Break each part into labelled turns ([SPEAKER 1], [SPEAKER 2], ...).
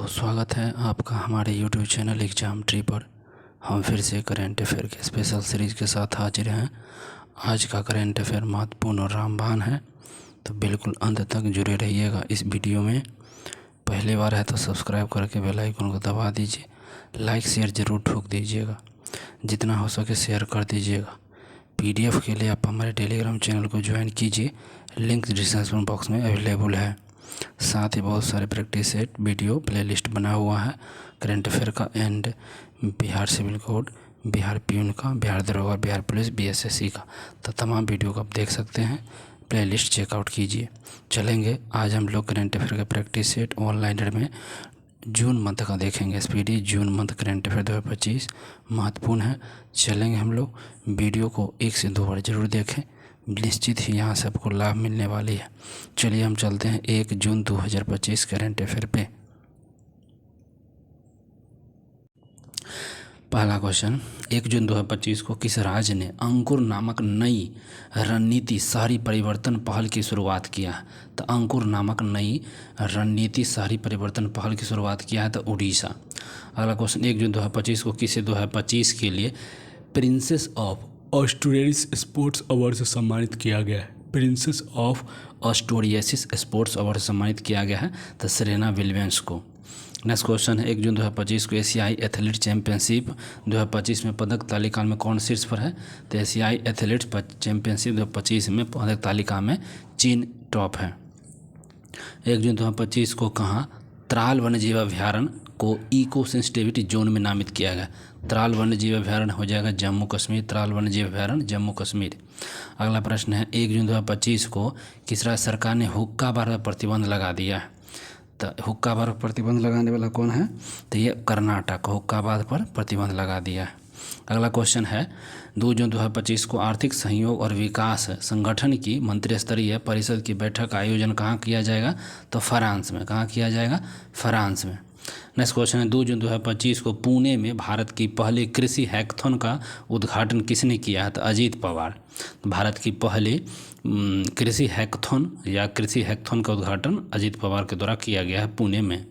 [SPEAKER 1] तो स्वागत है आपका हमारे YouTube चैनल एग्जाम ट्री पर। हम फिर से करेंट अफेयर के स्पेशल सीरीज़ के साथ हाजिर हैं। आज का करेंट अफेयर महत्वपूर्ण और रामबाण है, तो बिल्कुल अंत तक जुड़े रहिएगा इस वीडियो में। पहली बार है तो सब्सक्राइब करके बेल आइकन को दबा दीजिए, लाइक शेयर ज़रूर ठोक दीजिएगा, जितना हो सके शेयर कर दीजिएगा। PDF के लिए आप हमारे टेलीग्राम चैनल को ज्वाइन कीजिए, लिंक डिस्क्रिप्शन बॉक्स में अवेलेबल है। साथ ही बहुत सारे प्रैक्टिस सेट वीडियो प्लेलिस्ट बना हुआ है करंट अफेयर का and Bihar civil code, Bihar peon का, बिहार दरोगा, बिहार पुलिस, BSSC का, तो तमाम वीडियो को आप देख सकते हैं। प्लेलिस्ट चेकआउट कीजिए। चलेंगे आज हम लोग करंट अफेयर का प्रैक्टिस सेट ऑनलाइनर में जून मंथ का देखेंगे। Speedy June month current affair 2025 महत्वपूर्ण है। चलेंगे हम लोग, वीडियो को 1 से 2 बार जरूर देखें, निश्चित ही यहाँ से आपको लाभ मिलने वाली है। चलिए हम चलते हैं 1 जून 2025 करंट अफेयर पे। पहला क्वेश्चन, 1 जून 2025 को किस राज्य ने अंकुर नामक नई रणनीति शहरी परिवर्तन पहल की शुरुआत किया है? तो अंकुर नामक नई रणनीति शहरी परिवर्तन पहल की शुरुआत किया है तो उड़ीसा। अगला क्वेश्चन, 1 जून 2025 को किसे 2025 के लिए प्रिंसेस ऑफ ऑस्ट्रेलियस स्पोर्ट्स अवार्ड से सम्मानित किया गया है? प्रिंसेस ऑफ ऑस्ट्रेलियस स्पोर्ट्स अवार्ड से सम्मानित किया गया है तो सेरेना विलियम्स को। नेक्स्ट क्वेश्चन है, 1 जून 2025 को एशियाई एथलीट चैंपियनशिप 2025 में पदक तालिका में कौन शीर्ष पर है? तो एशियाई एथलीट चैंपियनशिप 2025 में पदक तालिका में चीन टॉप है। 1 जून 2025 को कहाँ त्राल वन्यजीव अभ्यारण्य को इको सेंसिटिविटी जोन में नामित किया गया? त्राल वन्यजीव अभ्यारण्य हो जाएगा जम्मू कश्मीर, त्राल वन्यजीव अभ्यारण्य जम्मू कश्मीर। अगला प्रश्न है, 1 जून 2025 को किस राज्य सरकार ने हुक्का बार पर प्रतिबंध लगा दिया है? तो हुक्का बार पर प्रतिबंध लगाने वाला कौन है? तो ये कर्नाटक हुक्का बार पर प्रतिबंध लगा दिया है। अगला क्वेश्चन है, 2 जून 2025 को आर्थिक सहयोग और विकास संगठन की मंत्रिस्तरीय परिषद की बैठक का आयोजन कहाँ किया जाएगा? तो फ्रांस में। कहाँ किया जाएगा? फ्रांस में। नेक्स्ट क्वेश्चन है, 2 जून 2025 को पुणे में भारत की पहली कृषि हैकाथॉन का उद्घाटन किसने किया है? तो अजीत पवार। भारत की पहली कृषि हैकाथॉन या कृषि हैकाथॉन का उद्घाटन अजीत पवार के द्वारा किया गया है पुणे में।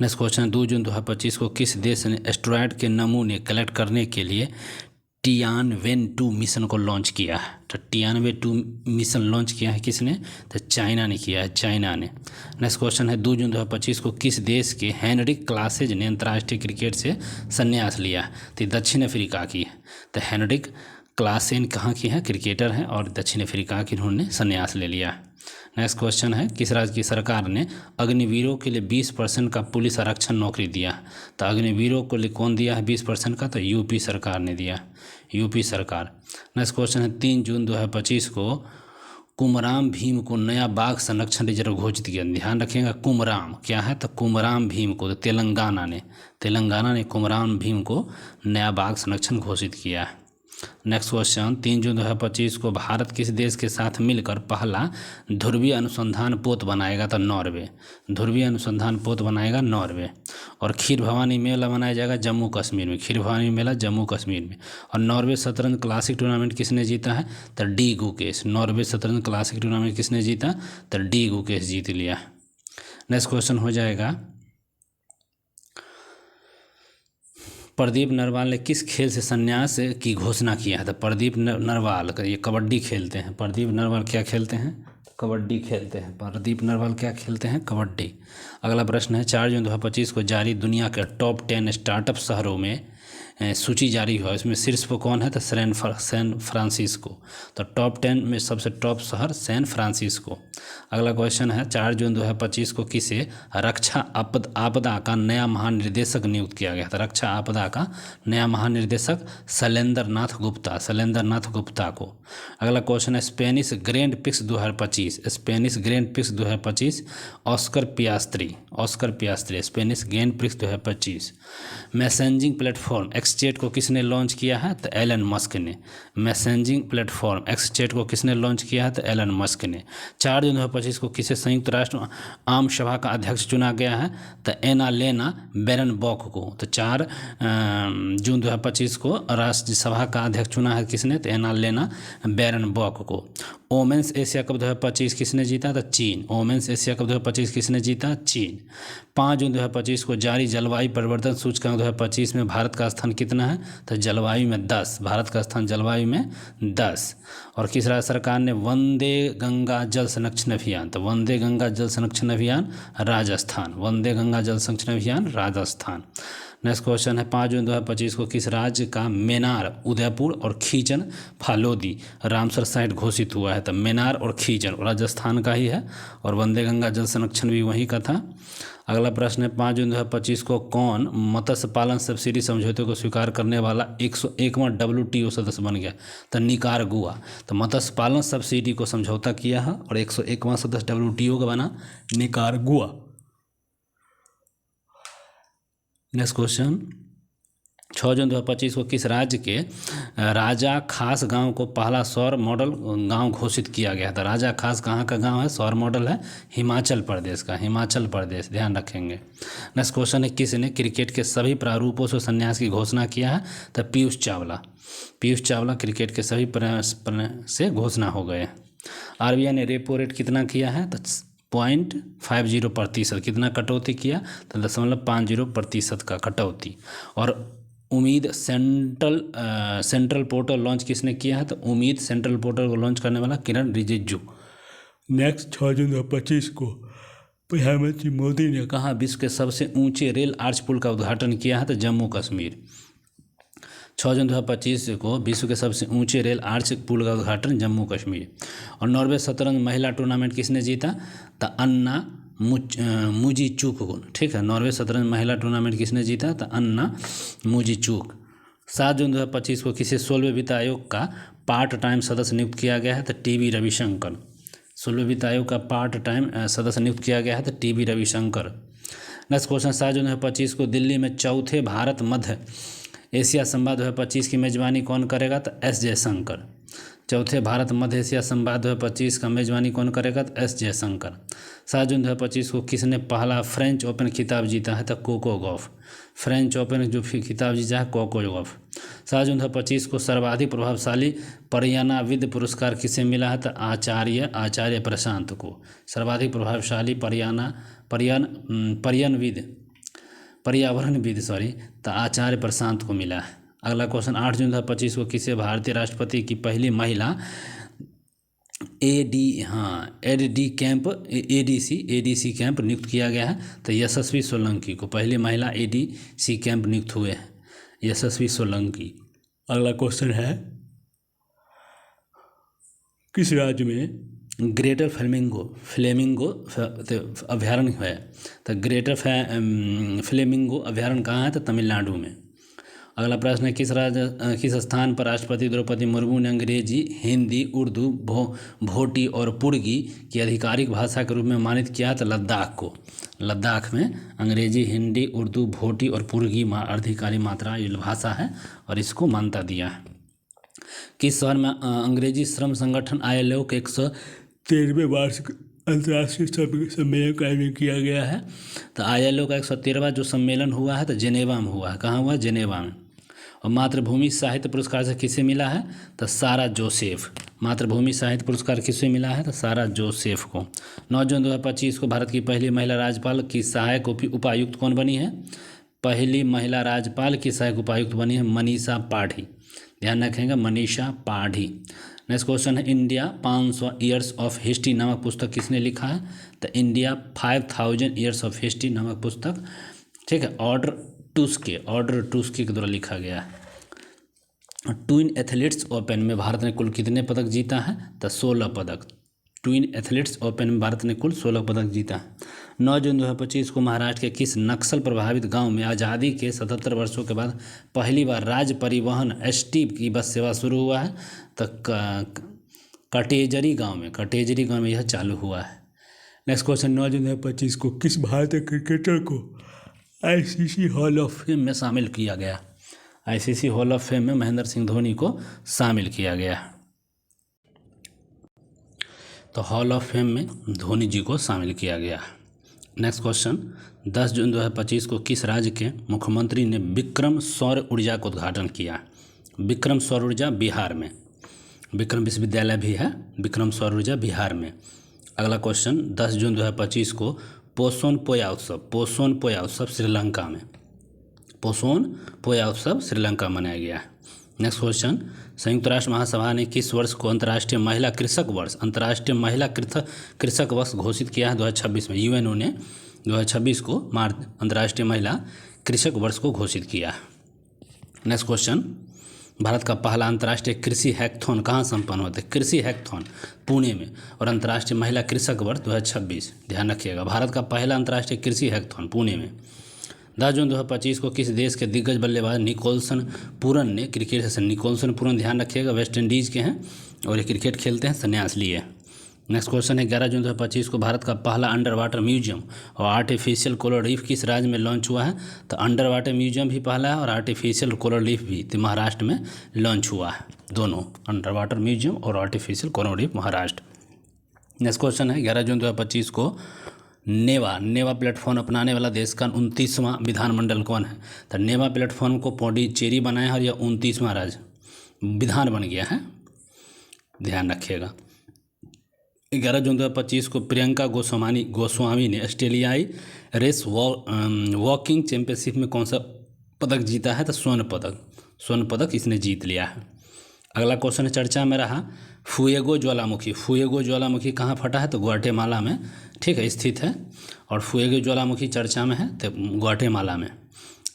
[SPEAKER 1] नेक्स्ट क्वेश्चन है, 2 जून 2025 को किस देश ने एस्टेरॉयड के नमूने कलेक्ट करने के लिए टियानवेन-2 मिशन को लॉन्च किया है? तो टियानवेन-2 मिशन लॉन्च किया है किसने? तो चाइना ने किया है, चाइना ने। नेक्स्ट क्वेश्चन है, 2 जून 2025 को किस देश के हेनरिक क्लासेज ने अंतर्राष्ट्रीय क्रिकेट से संन्यास लिया है? तो दक्षिण अफ्रीका की है। तो हेनरिक क्लासेन कहाँ की है? क्रिकेटर हैं और दक्षिण अफ्रीका की उन्होंने संन्यास ले लिया है। नेक्स्ट क्वेश्चन है, किस राज्य की सरकार ने अग्निवीरों के लिए 20% का पुलिस आरक्षण नौकरी दिया? तो अग्निवीरों को लिए कौन दिया है 20% का? तो यूपी सरकार ने दिया, यूपी सरकार। नेक्स्ट क्वेश्चन है, 3 जून 2025 को कुमराम भीम को नया बाघ संरक्षण रिजर्व घोषित किया। ध्यान रखिएगा, कुमराम क्या है? तो कुमराम भीम को, तो तेलंगाना ने कुमराम भीम को नया बाघ संरक्षण घोषित किया है। नेक्स्ट क्वेश्चन, 3 जून 2025 को भारत किस देश के साथ मिलकर पहला ध्रुवीय अनुसंधान पोत बनाएगा? तो नॉर्वे। ध्रुवीय अनुसंधान पोत बनाएगा नॉर्वे। और खीर भवानी मेला मनाया जाएगा जम्मू कश्मीर में, खीर भवानी मेला जम्मू कश्मीर में। और नॉर्वे शतरंज क्लासिक टूर्नामेंट किसने जीता है? तो डी गुकेश। नॉर्वे शतरंज क्लासिक टूर्नामेंट किसने जीता? तो डी गुकेश जीत लिया। नेक्स्ट क्वेश्चन हो जाएगा, प्रदीप नरवाल ने किस खेल से संन्यास की घोषणा किया है? तो प्रदीप नरवाल ये कबड्डी खेलते हैं। प्रदीप नरवाल क्या खेलते हैं? कबड्डी खेलते हैं। प्रदीप नरवाल क्या खेलते हैं? कबड्डी। अगला प्रश्न है, 4 जून 2025 को जारी दुनिया के टॉप 10 स्टार्टअप शहरों में सूची जारी हुआ, इसमें शीर्ष पर कौन है? तो सैन फ्रांसिस्को। तो टॉप 10 में सबसे टॉप शहर सैन फ्रांसिस्को। अगला क्वेश्चन है, 4 जून 2025 को किसे रक्षा आपदा का नया महानिर्देशक नियुक्त किया गया? तो रक्षा आपदा का नया महानिर्देशक शैलेंद्र नाथ गुप्ता को। अगला क्वेश्चन है, Spanish Grand Prix 2025 Oscar Piastri Spanish Grand Prix 2025। Messaging platform XChat को किसने लॉन्च किया है? तो एलन मस्क ने। मैसेजिंग प्लेटफॉर्म एक्सचैट को किसने लॉन्च किया है? तो एलन मस्क ने। 4 जून 2025 को किसे संयुक्त राष्ट्र आम सभा का अध्यक्ष चुना गया है? तो एनालेना बेरेनबॉक को। तो 4 जून 2025 को राष्ट्रसभा का अध्यक्ष चुना है किसने? तो एनालेना बेरेनबॉक को। वोमेंस एशिया कप 2025 किसने जीता? तो चीन। वोमेंस एशिया कप 2025 किसने जीता? चीन। 5 जून 2025 को जारी जलवायु परिवर्तन सूचकांक 2025 में भारत का स्थान कितना है? तो जलवायु में 10। भारत का स्थान जलवायु में 10। और किस राज्य सरकार ने वंदे गंगा जल संरक्षण अभियान? तो वंदे गंगा जल संरक्षण अभियान राजस्थान। वंदे गंगा जल संरक्षण अभियान राजस्थान। नेक्स्ट क्वेश्चन है 5 जून 2025 को किस राज्य का मेनार, उदयपुर और खीचन फालोदी रामसर साइट घोषित हुआ है? तो मेनार और खीचन राजस्थान का ही है और वंदे गंगा जल संरक्षण भी वहीं का था। अगला प्रश्न है 5 जून 2025 को कौन मत्स्य पालन सब्सिडी समझौते को स्वीकार करने वाला 101वां WTO सदस्य बन गया? तो निकारागुआ। तो मत्स्य पालन सब्सिडी को समझौता किया है और 101वां सदस्य WTO का बना निकारागुआ। नेक्स्ट क्वेश्चन 6 जून 2025 को किस राज्य के राजा खास गांव को पहला सौर मॉडल गांव घोषित किया गया था? राजा खास कहाँ का गांव है? सौर मॉडल है हिमाचल प्रदेश का। हिमाचल प्रदेश, ध्यान रखेंगे। नेक्स्ट क्वेश्चन है किसने क्रिकेट के सभी प्रारूपों से संन्यास की घोषणा किया है? तो पीयूष चावला। पीयूष चावला क्रिकेट के सभी से घोषणा हो गए। RBI ने रेपो रेट कितना किया है? तो 0.50%। कितना कटौती किया? तो 0.50% का कटौती। और उम्मीद सेंट्रल पोर्टल लॉन्च किसने किया है? तो उम्मीद सेंट्रल पोर्टल को लॉन्च करने वाला किरण रिजिजू। नेक्स्ट 6 जून 2025 को प्रधानमंत्री मोदी ने कहा विश्व के सबसे ऊंचे रेल आर्च पुल का उद्घाटन किया है? तो जम्मू कश्मीर। 6 जून 2025 को विश्व के सबसे ऊंचे रेल आर्च पुल का उद्घाटन जम्मू कश्मीर। और नॉर्वे शतरंज महिला टूर्नामेंट किसने जीता? तो अन्ना मुजीचुक। ठीक है, नॉर्वे शतरंज महिला टूर्नामेंट किसने जीता? तो अन्ना मुजीचुक। 7 जून 2025 को किसे 16वें वित्त आयोग का पार्ट टाइम सदस्य नियुक्त किया गया है? तो TB रविशंकर। 16वें वित्त आयोग का पार्ट टाइम सदस्य नियुक्त किया गया है तो TB रविशंकर। नेक्स्ट क्वेश्चन 7 जून 2025 को दिल्ली में चौथे भारत मध्य एशिया संवाद 2025 की मेजबानी कौन करेगा? तो S जयशंकर। चौथे भारत मध्य एशिया संवाद 2025 का मेजबानी कौन करेगा? तो S जयशंकर। 7 जून 2025 को किसने पहला फ्रेंच ओपन खिताब जीता है? तो कोको गॉफ। फ्रेंच ओपन जो खिताब जीता है कोको गॉफ। 7 जून 2025 को सर्वाधिक प्रभावशाली पर्यावरणविद पुरस्कार किसे मिला है? तो आचार्य प्रशांत को। सर्वाधिक प्रभावशाली पर्यावरणविद तो आचार्य प्रशांत को मिला है। अगला क्वेश्चन 8 जून 2025 को किसे भारतीय राष्ट्रपति की पहली महिला ADC कैंप नियुक्त किया गया है? तो यशस्वी सोलंकी को। पहली महिला ADC कैंप नियुक्त हुए हैं यशस्वी सोलंकी। अगला क्वेश्चन है किस राज्य में ग्रेटर फ्लेमिंगो अभ्यारण्य है? तो ग्रेटर फ्लेमिंगो अभ्यारण्य कहाँ है? तो तमिलनाडु में। अगला प्रश्न है किस स्थान पर राष्ट्रपति द्रौपदी मुर्मू ने अंग्रेजी, हिंदी, उर्दू, भोटी और पुर्गी की आधिकारिक भाषा के रूप में मानित किया? तो लद्दाख को। लद्दाख में अंग्रेजी, हिंदी, उर्दू, भोटी और पुर्गी आधिकारिक मात्रा भाषा है और इसको मान्यता दिया है। किस शहर में अंग्रेजी श्रम संगठन ILO के 113वें वार्षिक अंतर्राष्ट्रीय सम्मेलन का आयोजन किया गया है? तो ILO का 113वां जो सम्मेलन हुआ है तो जेनेवा में हुआ है। कहाँ हुआ? जेनेवा में। और मातृभूमि साहित्य पुरस्कार से किसे मिला है? तो सारा जोसेफ। मातृभूमि साहित्य पुरस्कार किसे मिला है? तो सारा जोसेफ को। 9 जून 2025 को भारत की पहली महिला राज्यपाल की सहायक उपायुक्त कौन बनी है? पहली महिला राज्यपाल की सहायक उपायुक्त बनी है मनीषा पाढ़ी। ध्यान रखेंगे, मनीषा पाढ़ी। नेक्स्ट क्वेश्चन है इंडिया 500 ईयर्स ऑफ हिस्ट्री नामक पुस्तक किसने लिखा है? तो इंडिया 5000 ईयर्स ऑफ हिस्ट्री नामक पुस्तक, ठीक है, ऑर्डर टूस्के के द्वारा लिखा गया है। ट्विन एथलीट्स ओपन में भारत ने कुल कितने पदक जीता है? तो 16 पदक। ट्विन एथलीट्स ओपन में भारत ने कुल 16 पदक जीता है। 9 जून 2025 को महाराष्ट्र के किस नक्सल प्रभावित गांव में आज़ादी के 77 वर्षों के बाद पहली बार राज्य परिवहन ST की बस सेवा शुरू हुआ है? तो कटेजरी गांव में यह चालू हुआ है। नेक्स्ट क्वेश्चन 9 जून 2025 को किस भारतीय क्रिकेटर को ICC हॉल ऑफ फेम में शामिल किया गया? ICC हॉल ऑफ फेम में महेंद्र सिंह धोनी को शामिल किया गया। तो हॉल ऑफ फेम में धोनी जी को शामिल किया गया। नेक्स्ट क्वेश्चन 10 जून 2025 को किस राज्य के मुख्यमंत्री ने विक्रम सौर ऊर्जा का उद्घाटन किया? विक्रम सौर ऊर्जा बिहार में। विक्रम विश्वविद्यालय भी है विक्रम सौर ऊर्जा बिहार में। अगला क्वेश्चन 10 जून 2025 को पोषण पोया उत्सव श्रीलंका में, पोषण पोया उत्सव श्रीलंका में मनाया गया है। नेक्स्ट क्वेश्चन, संयुक्त राष्ट्र महासभा ने किस वर्ष को अंतर्राष्ट्रीय महिला कृषक वर्ष घोषित किया है? 2026 में यूएनओ ने 2026 को अंतर्राष्ट्रीय महिला कृषक वर्ष को घोषित किया है। नेक्स्ट क्वेश्चन, भारत का पहला अंतर्राष्ट्रीय कृषि हैकथॉन कहाँ संपन्न हुआ था? कृषि हैकथॉन पुणे में। और अंतर्राष्ट्रीय महिला कृषक वर्ष 2026, ध्यान रखिएगा, भारत का पहला अंतर्राष्ट्रीय कृषि हैकथॉन पुणे में। 10 जून 2025 को किस देश के दिग्गज बल्लेबाज निकोलसन पूरन ने क्रिकेट से, निकोलसन पूरन ध्यान रखिएगा वेस्ट इंडीज़ के हैं और ये क्रिकेट खेलते हैं, संन्यास लिए। नेक्स्ट क्वेश्चन है 11 जून 2025 को भारत का पहला अंडर वाटर म्यूजियम और आर्टिफिशियल कोरल रीफ किस राज्य में लॉन्च हुआ है? तो अंडर वाटर म्यूजियम भी पहला है और आर्टिफिशियल कोरल रीफ भी तो महाराष्ट्र में लॉन्च हुआ है, दोनों अंडर वाटर म्यूजियम और artificial coral reef Maharashtra. Next question है 11 जून 2025 को नेवा प्लेटफॉर्म अपनाने वाला देश का 29वां विधानमंडल कौन है? तो नेवा प्लेटफॉर्म को पौंडीचेरी बनाया है और यह 29वां राज्य विधान बन गया है, ध्यान रखिएगा। 11 जून 2025 को प्रियंका गोस्वामी ने ऑस्ट्रेलियाई रेस वॉकिंग चैंपियनशिप में कौन सा पदक जीता है? तो स्वर्ण पदक इसने जीत लिया है। अगला क्वेश्चन है चर्चा में रहा फुएगो ज्वालामुखी कहाँ फटा है? तो ग्वाटेमाला में, ठीक है, स्थित है और फुएगो ज्वालामुखी चर्चा में है तो ग्वाटेमाला में।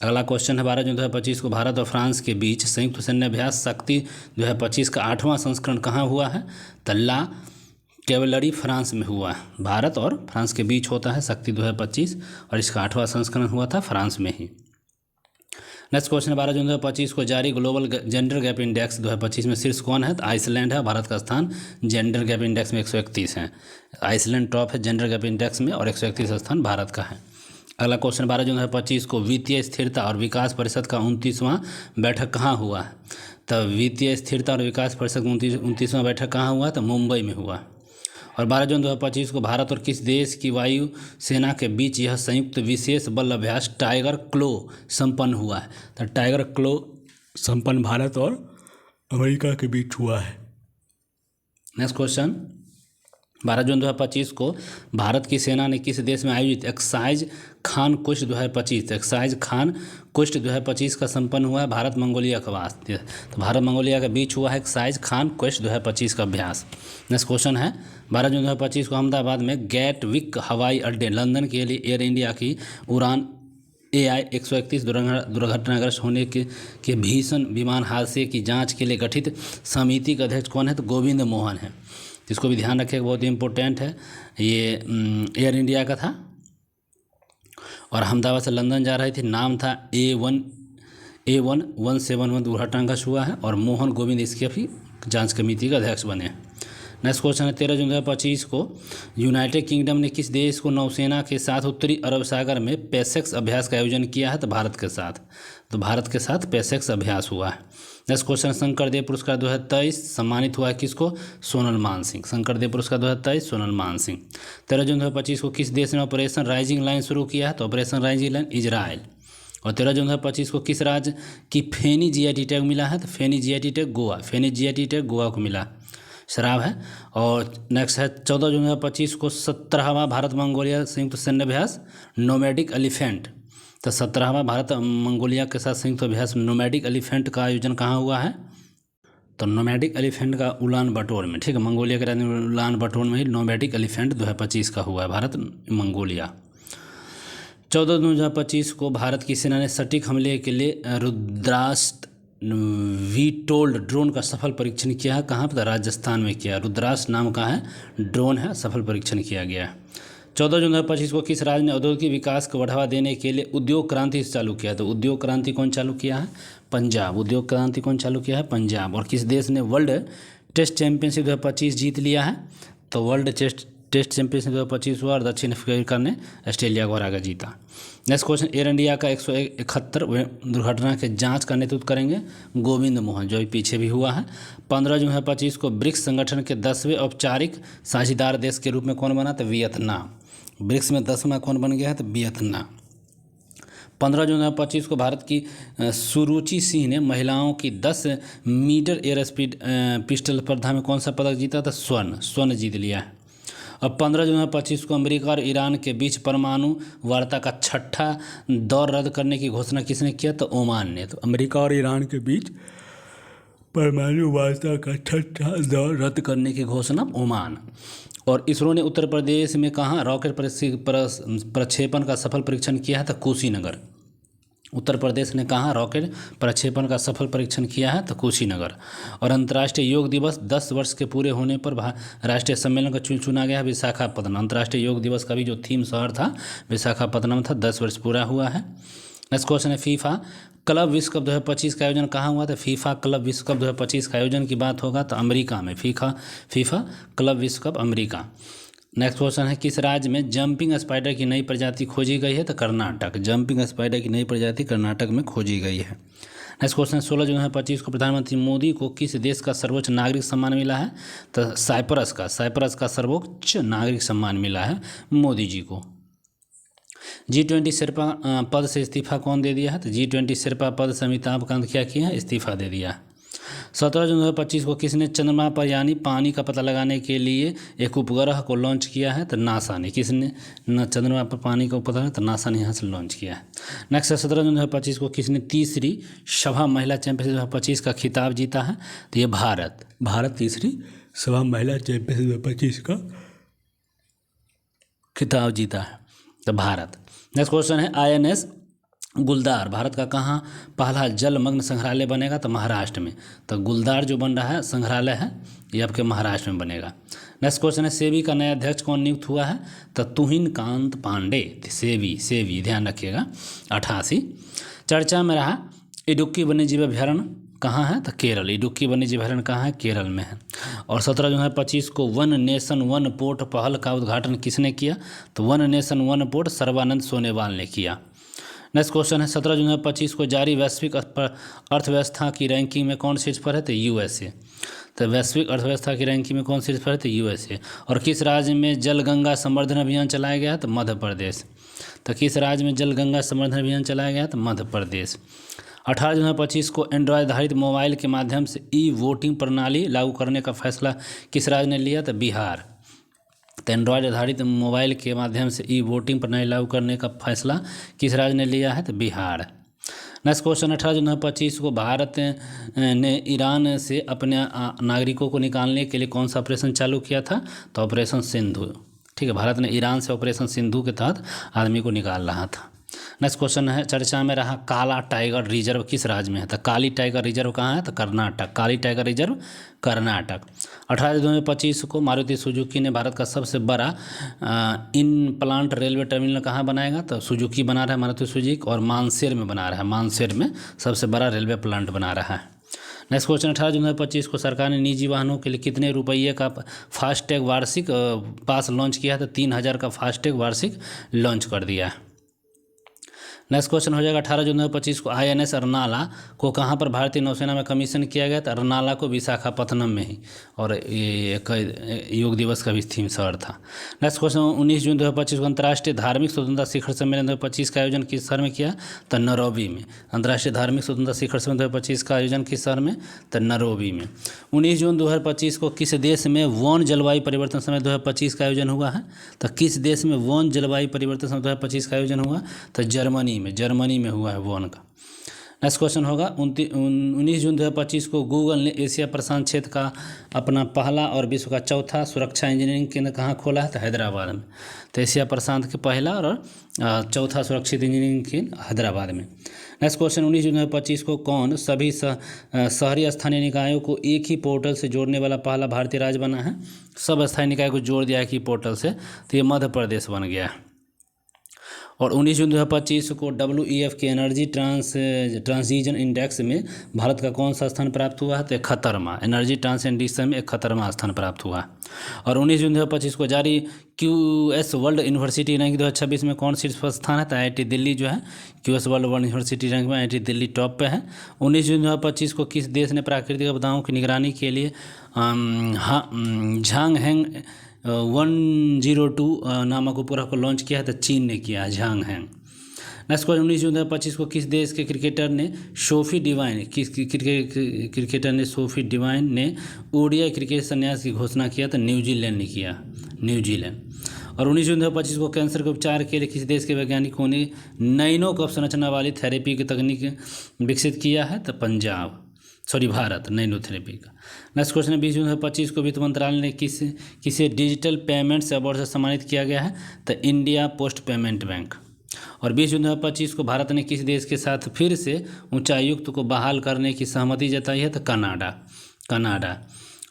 [SPEAKER 1] अगला क्वेश्चन है 12 जून 2025 को भारत और फ्रांस के बीच संयुक्त सैन्य अभ्यास शक्ति 2025 का 8वां संस्करण कहाँ हुआ है? तो ला कैवलरी फ्रांस में हुआ है। भारत और फ्रांस के बीच होता है शक्ति 2025 और इसका 8वां संस्करण हुआ था फ्रांस में ही। नेक्स्ट क्वेश्चन 12 जून 2025 को जारी ग्लोबल जेंडर गैप इंडेक्स 2025 में शीर्ष कौन है? तो आइसलैंड है। भारत का स्थान जेंडर गैप इंडेक्स में 131 है। आइसलैंड टॉप है जेंडर गैप इंडेक्स में और 131 स्थान भारत का है। अगला क्वेश्चन 12 जून 2025 को वित्तीय स्थिरता और विकास परिषद का 29वां बैठक कहाँ हुआ है? तो वित्तीय स्थिरता और विकास परिषद का 29वां बैठक कहाँ हुआ? तो मुंबई में हुआ। और 12 जून 2025 को भारत और किस देश की वायु सेना के बीच यह संयुक्त विशेष बल अभ्यास टाइगर क्लो संपन्न हुआ है? तो टाइगर क्लो संपन्न भारत और अमेरिका के बीच हुआ है। नेक्स्ट क्वेश्चन 12 जून 2025 को भारत की सेना ने किस देश में आयोजित एक्साइज खान कुश्त 2025, एक्साइज खान कुश्त 2025 का संपन्न हुआ है? भारत मंगोलिया के वास्ते, तो भारत मंगोलिया के बीच हुआ है एक्साइज खान कुश्त 2025 का अभ्यास। नेक्स्ट क्वेश्चन है 12 जून 2025 को अहमदाबाद में गैटविक हवाई अड्डे लंदन के लिए एयर इंडिया की उड़ान AI 131 दुर्घटनाग्रस्त होने के भीषण विमान हादसे की जांच के लिए गठित समिति का अध्यक्ष कौन है? तो गोविंद मोहन है। इसको भी ध्यान रखिएगा, बहुत ही इंपॉर्टेंट है। ये एयर इंडिया का था और अहमदाबाद से लंदन जा रही थी। नाम था A171 दुर्घटनाग्रस्त हुआ है और मोहन गोविंद इसके भी जांच कमेटी का अध्यक्ष बने। नेक्स्ट क्वेश्चन है 13 जून 2025 को यूनाइटेड किंगडम ने किस देश को नौसेना के साथ उत्तरी अरब सागर में पेसेक्स अभ्यास का आयोजन किया है? तो भारत के साथ, तो भारत के साथ पेसेक्स अभ्यास हुआ है। नेक्स्ट क्वेश्चन शंकरदेव पुरस्कार 2023 सम्मानित हुआ है किसको? सोनल मानसिंह। शंकरदेव पुरस्कार 2023 सोनल मानसिंह। 13 जून 2025 को किस देश ने ऑपरेशन राइजिंग लाइन शुरू किया है? तो ऑपरेशन राइजिंग लाइन इजराइल। और 13 जून 2025 को किस राज्य की फेनी GIT टैग मिला है? तो फेनी GIT टैग गोवा, फेनी GIT टैग गोवा को मिला, शराब है। और नेक्स्ट है 14 जून 2025 को 17वां भारत मंगोलिया संयुक्त सैन्य अभ्यास नोमैडिक एलिफेंट, तो 17वां भारत मंगोलिया के साथ संयुक्त अभ्यास नोमैडिक एलिफेंट का आयोजन कहाँ हुआ है? तो नोमैडिक एलिफेंट का उलान बटोर में, ठीक है, मंगोलिया के राजधानी उलान बटोर में ही नोमैडिक एलिफेंट 2025 का हुआ है भारत मंगोलिया। 14 जून 2025 को भारत की सेना ने सटीक हमले के लिए रुद्रास्त्र वीटोल्ड ड्रोन का सफल परीक्षण किया है। कहाँ पर? राजस्थान में किया। रुद्रास्त्र नाम का है ड्रोन है, सफल परीक्षण किया गया है। 14 जून 2025 को किस राज्य ने औद्योगिक विकास को बढ़ावा देने के लिए उद्योग क्रांति चालू किया? तो उद्योग क्रांति कौन चालू किया है? पंजाब। उद्योग क्रांति कौन चालू किया है? पंजाब। और किस देश ने वर्ल्ड टेस्ट चैंपियनशिप 2025 जीत लिया है? तो वर्ल्ड टेस्ट चैंपियनशिप 2025 हुआ और दक्षिण अफ्रीका ने ऑस्ट्रेलिया को हराकर जीता। नेक्स्ट क्वेश्चन एयर इंडिया का 171 दुर्घटना के जांच का नेतृत्व करेंगे गोविंद मोहन, जो पीछे भी हुआ है। 15 जून 2025 को ब्रिक्स संगठन के 10वें औपचारिक साझेदार देश के रूप में कौन बना? तो वियतनाम। ब्रिक्स में 10वां कौन बन गया है? तो वियतनाम। 15 जून 2025 को भारत की सुरुचि सिंह ने महिलाओं की 10 मीटर एयर स्पीड पिस्टल स्पर्धा में कौन सा पदक जीता था? स्वर्ण जीत लिया है। अब 15 जून 2025 को अमेरिका और ईरान के बीच परमाणु वार्ता का छठा दौर रद्द करने की घोषणा किसने किया? तो ओमान ने। तो अमेरिका और ईरान के बीच परमाणु वार्ता का छठा दौर रद्द करने की घोषणा ओमान। और इसरो ने उत्तर प्रदेश में कहाँ रॉकेट प्रक्षेपण का सफल परीक्षण किया है? तो कुशीनगर। उत्तर प्रदेश ने कहाँ रॉकेट प्रक्षेपण का सफल परीक्षण किया है? तो कुशीनगर। और अंतर्राष्ट्रीय योग दिवस 10 वर्ष के पूरे होने पर राष्ट्रीय सम्मेलन का चुना गया है विशाखापत्तनम। अंतर्राष्ट्रीय योग दिवस का भी जो थीम शहर था विशाखापत्तनम था। 10 वर्ष पूरा हुआ है। नेक्स्ट क्वेश्चन है फीफा क्लब विश्व कप 2025 का आयोजन कहाँ हुआ था? फीफा क्लब विश्व कप 2025 का आयोजन की बात होगा तो अमेरिका में। फीफा क्लब विश्व कप अमेरिका। नेक्स्ट क्वेश्चन है किस राज्य में जंपिंग स्पाइडर की नई प्रजाति खोजी गई है? तो कर्नाटक। जंपिंग स्पाइडर की नई प्रजाति कर्नाटक में खोजी गई है। नेक्स्ट क्वेश्चन 16 जून 2025 को प्रधानमंत्री मोदी को किस देश का सर्वोच्च नागरिक सम्मान मिला है? तो साइप्रस का सर्वोच्च नागरिक सम्मान मिला है मोदी जी को। G20 शेरपा पद से इस्तीफा कौन दे दिया है? तो G20 शेरपा पद से अमिताभ कांत क्या किया है? इस्तीफा दे दिया। 17 जून 2025 को किसने चंद्रमा पर यानी पानी का पता लगाने के लिए एक उपग्रह को लॉन्च किया है? तो नासा ने। किसने चंद्रमा पर पानी का पता है? तो नासा ने यहाँ से लॉन्च किया है। नेक्स्ट 17 जून 2025 को किसने तीसरी सभा महिला चैंपियनशिप 2025 का खिताब जीता है? तो ये भारत तीसरी सभा महिला चैंपियनशिप 2025 का खिताब जीता है तो भारत। नेक्स्ट क्वेश्चन है INS गुलदार भारत का कहाँ पहला जलमग्न संग्रहालय बनेगा? तो महाराष्ट्र में। तो गुलदार जो बन रहा है संग्रहालय है ये आपके महाराष्ट्र में बनेगा। नेक्स्ट क्वेश्चन है सेबी का नया अध्यक्ष कौन नियुक्त हुआ है? तो तुहिन कांत पांडे। सेबी ध्यान रखिएगा 88। चर्चा में रहा इडुक्की वन्यजीव अभ्यारण्य कहाँ है? तो केरल। इडुक्की वन्यजीव अभ्यारण्य कहाँ है? केरल में है। और 17 जून 2025 को वन नेशन वन पोर्ट पहल का उद्घाटन किसने किया? तो one nation one port Sarbananda Sonowal ने किया। नेक्स्ट क्वेश्चन है 17 जून 2025 को जारी वैश्विक अर्थव्यवस्था की रैंकिंग में कौन शीर्ष पर है? तो USA। तो वैश्विक अर्थव्यवस्था की रैंकिंग में कौन शीर्ष पर है? तो USA। और किस राज्य में जल गंगा संवर्धन अभियान चलाया गया है? तो मध्य प्रदेश। तो किस राज्य में जल गंगा संवर्धन अभियान चलाया गया? तो मध्य प्रदेश। 18 जून 2025 को एंड्रॉयड आधारित मोबाइल के माध्यम से वोटिंग प्रणाली लागू करने का फैसला किस राज्य ने लिया? तो बिहार। तो एंड्रॉयड आधारित मोबाइल के माध्यम से वोटिंग प्रणाली लागू करने का फैसला किस राज्य ने लिया है? तो बिहार। नेक्स्ट क्वेश्चन 18 जून 2025 को भारत ने ईरान से अपने नागरिकों को निकालने के लिए कौन सा ऑपरेशन चालू किया था? तो ऑपरेशन सिंधु। ठीक है, भारत ने ईरान से ऑपरेशन सिंधु के तहत आदमी को निकाल रहा था। नेक्स्ट क्वेश्चन है चर्चा में रहा काला टाइगर रिजर्व किस राज्य में है? तो काली टाइगर रिजर्व कहाँ है? तो कर्नाटक। काली टाइगर रिजर्व कर्नाटक। 18 जून 2025 को मारुति सुजुकी ने भारत का सबसे बड़ा इन प्लांट रेलवे टर्मिनल कहाँ बनाएगा? तो सुजुकी बना रहा है मारुति सुजुकी और मानसेर में बना रहा है। मानसेर में सबसे बड़ा रेलवे प्लांट बना रहा है। नेक्स्ट क्वेश्चन 18 जून 2025 को सरकार ने निजी वाहनों के लिए कितने रुपये का फास्टैग वार्षिक पास लॉन्च किया है? तो 3000 का फास्टैग वार्षिक लॉन्च कर दिया है। नेक्स्ट क्वेश्चन हो जाएगा 18 जून 2025 को INS अर्नाला को कहाँ पर भारतीय नौसेना में कमीशन किया गया? तो अर्नाला को विशाखापत्तनम में ही। और ये एक योग दिवस का भी थीम शहर था। नेक्स्ट क्वेश्चन 19 जून 2025 को अंतर्राष्ट्रीय धार्मिक स्वतंत्रता शिखर सम्मेलन 2025 का आयोजन किस शहर में किया? तो नैरोबी में। अंतर्राष्ट्रीय धार्मिक स्वतंत्रता शिखर सम्मेलन 2025 का आयोजन किस शहर में? तो नैरोबी में। 19 जून 2025 को किस देश में वन जलवायु परिवर्तन समिट 2025 का आयोजन हुआ है? तो किस देश में वन जलवायु परिवर्तन समिट 2025 का आयोजन हुआ? तो जर्मनी में हुआ है वन का। नेक्स्ट क्वेश्चन होगा 19 जून 2025 को गूगल ने एशिया प्रशांत क्षेत्र का अपना पहला और विश्व का चौथा सुरक्षा इंजीनियरिंग केंद्र कहाँ खोला है? तो हैदराबाद में। तो एशिया प्रशांत के पहला और चौथा सुरक्षित इंजीनियरिंग केंद्र हैदराबाद में। नेक्स्ट क्वेश्चन 19 जून 2025 को कौन सभी शहरी स्थानीय निकायों को एक ही पोर्टल से जोड़ने वाला पहला भारतीय राज्य बना है? सब स्थानीय निकाय को जोड़ दिया एक ही पोर्टल से, तो ये मध्य प्रदेश बन गया है। और 19 जून 2025 को WEF के एनर्जी ट्रांजिशन इंडेक्स में भारत का कौन सा स्थान प्राप्त हुआ है? तो 71वां। एनर्जी ट्रांजिशन इंडेक्स में 71वां स्थान प्राप्त हुआ। और 19 जून 2025 को जारी QS वर्ल्ड यूनिवर्सिटी रैंक 2026 में कौन शीर्ष पर स्थान है? तो IIT दिल्ली जो है QS वर्ल्ड यूनिवर्सिटी रैंक में IIT दिल्ली टॉप पे है। 19 जून 2025 को किस देश ने प्राकृतिक आपदाओं की निगरानी के लिए झांगहेंग 102 नामक उपग्रह को लॉन्च किया है? तो चीन ने किया झांगहेंग। नेक्स्ट क्वेश्चन 19 जून 2025 को किस देश के क्रिकेटर ने सोफी डिवाइन ने ओडीआई क्रिकेट संन्यास की घोषणा किया? तो न्यूजीलैंड ने किया, न्यूजीलैंड। और 19 जून 2025 को कैंसर के उपचार के लिए किस देश के वैज्ञानिकों ने नैनो कप संरचना वाली थेरेपी की तकनीक विकसित किया है? तो भारत, नैनो थेरेपी का। नेक्स्ट क्वेश्चन है 20 जून 2025 को वित्त मंत्रालय ने किसे डिजिटल पेमेंट्स अवार्ड से सम्मानित किया गया है? तो इंडिया पोस्ट पेमेंट बैंक। और 20 जून 2025 को भारत ने किस देश के साथ फिर से उच्चायुक्त को बहाल करने की सहमति जताई है? तो कनाडा।